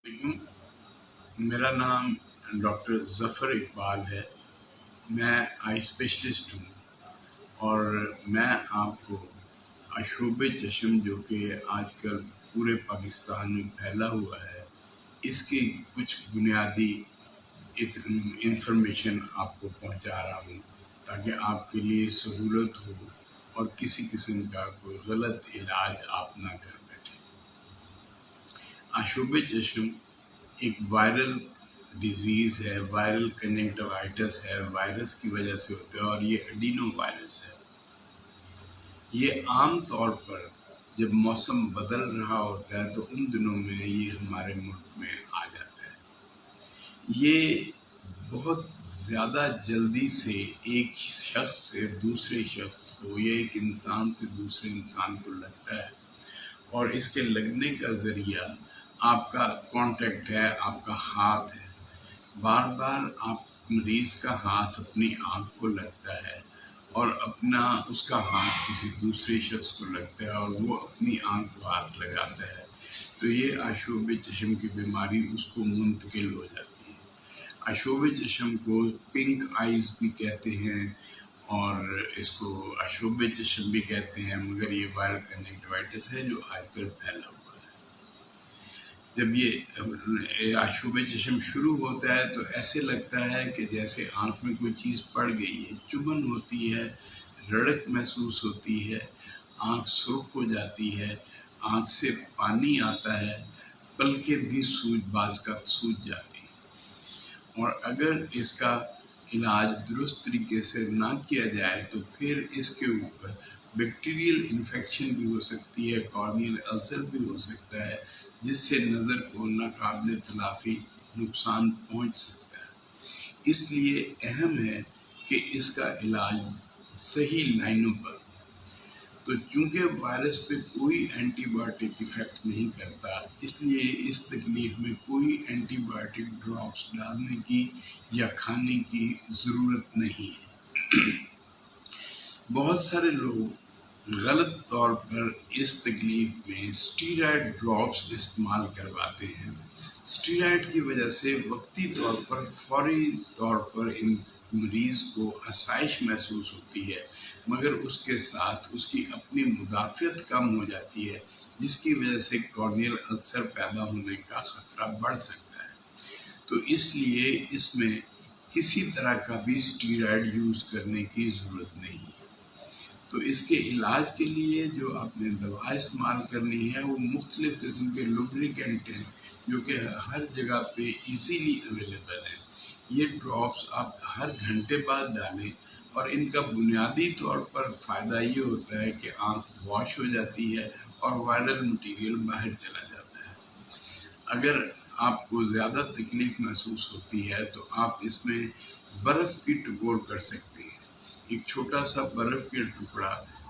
वालेकुम। मेरा नाम डॉक्टर ज़फ़र इकबाल है। मैं आई स्पेशलिस्ट हूँ और मैं आपको आशूब चश्म जो कि आजकल पूरे पाकिस्तान में फैला हुआ है, इसकी कुछ बुनियादी इंफॉर्मेशन आपको पहुँचा रहा हूँ ताकि आपके लिए सहूलत हो और किसी किस्म का कोई गलत इलाज आप ना कर बैठें। आशूब चश्म एक वायरल डिजीज़ है, वायरल कंजंक्टिवाइटिस है, वायरस की वजह से होता है और ये एडिनो वायरस है। ये आम तौर पर जब मौसम बदल रहा होता है तो उन दिनों में ये हमारे मुल्क में आ जाता है। ये बहुत ज़्यादा जल्दी से एक शख्स से दूसरे शख्स को या एक इंसान से दूसरे इंसान को लगता है और इसके लगने का ज़रिया आपका कांटेक्ट है, आपका हाथ है। बार बार आप मरीज़ का हाथ अपनी आँख को लगता है और उसका हाथ किसी दूसरे शख्स को लगता है और वो अपनी आँख को हाथ लगाता है, तो ये आशूब चश्म की बीमारी उसको मुंतकिल हो जाती है। आशूब चश्म को पिंक आइज़ भी कहते हैं और इसको आशूब चश्म भी कहते हैं, मगर ये वायरल कंजंक्टिवाइटिस है जो आजकल फैला हुआ है। जब ये आशूब चश्म शुरू होता है तो ऐसे लगता है कि जैसे आँख में कोई चीज़ पड़ गई है, चुभन होती है, रड़क महसूस होती है, आँख सुर्ख हो जाती है, आँख से पानी आता है, पलकें भी बाज़ का सूज जाती हैं। और अगर इसका इलाज दुरुस्त तरीके से ना किया जाए तो फिर इसके ऊपर बैक्टीरियल इन्फेक्शन भी हो सकती है, कॉर्नियल अल्सर भी हो सकता है, जिससे नज़र को नाकाबिल तलाफ़ी नुकसान पहुंच सकता है। इसलिए अहम है कि इसका इलाज सही लाइनों पर, तो चूँकि वायरस पे कोई एंटीबायोटिक इफ़ेक्ट नहीं करता, इसलिए इस तकलीफ़ में कोई एंटीबायोटिक ड्रॉप्स डालने की या खाने की ज़रूरत नहीं है। बहुत सारे लोग गलत तौर पर इस तकलीफ़ में स्टीरॉयड ड्रॉप्स इस्तेमाल करवाते हैं। स्टीरॉयड की वजह से वक्ती तौर पर फौरी तौर पर इन मरीज़ को आसाइश महसूस होती है, मगर उसके साथ उसकी अपनी मुदाफ़ियत कम हो जाती है, जिसकी वजह से कॉर्नियल अल्सर पैदा होने का ख़तरा बढ़ सकता है। तो इसलिए इसमें किसी तरह का भी स्टीरॉयड यूज़ करने की ज़रूरत नहीं है। तो इसके इलाज के लिए जो आपने दवा इस्तेमाल करनी है वो मुख्तलिफ़ किस्म के लुब्रिकेंट हैं जो कि हर जगह पे इजीली अवेलेबल हैं। ये ड्रॉप्स आप हर घंटे बाद डालें और इनका बुनियादी तौर पर फ़ायदा ये होता है कि आँख वॉश हो जाती है और वायरल मटीरियल बाहर चला जाता है। अगर आपको ज़्यादा तकलीफ़ महसूस होती है तो आप इसमें बर्फ़ की टुकोर कर सकते हैं। एक छोटा सा बर्फ़ का टुकड़ा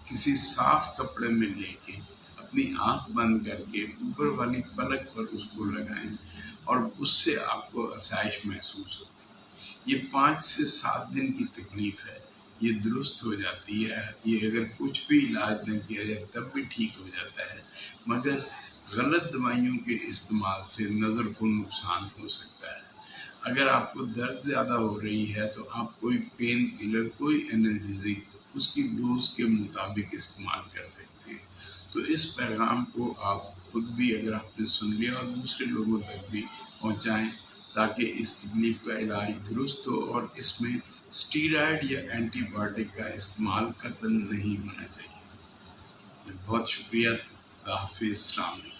किसी साफ़ कपड़े में लेके अपनी आँख बंद करके ऊपर वाली पलक पर उसको लगाएं और उससे आपको आसाइश महसूस होगी। ये 5 से 7 दिन की तकलीफ़ है, ये दुरुस्त हो जाती है। ये अगर कुछ भी इलाज न किया जाए तब भी ठीक हो जाता है, मगर गलत दवाइयों के इस्तेमाल से नज़र को नुकसान हो सकता है। अगर आपको दर्द ज़्यादा हो रही है तो आप कोई पेन किलर, कोई एनाल्जेसिक उसकी डोज के मुताबिक इस्तेमाल कर सकते हैं। तो इस पैगाम को आप खुद भी अगर आपने सुन लिया और दूसरे लोगों तक भी पहुंचाएं ताकि इस तकलीफ़ का इलाज दुरुस्त हो और इसमें स्टीरॉयड या एंटीबायोटिक का इस्तेमाल कतई नहीं होना चाहिए। बहुत शुक्रिया। हाफ़िज़। अस्सलाम वालेकुम।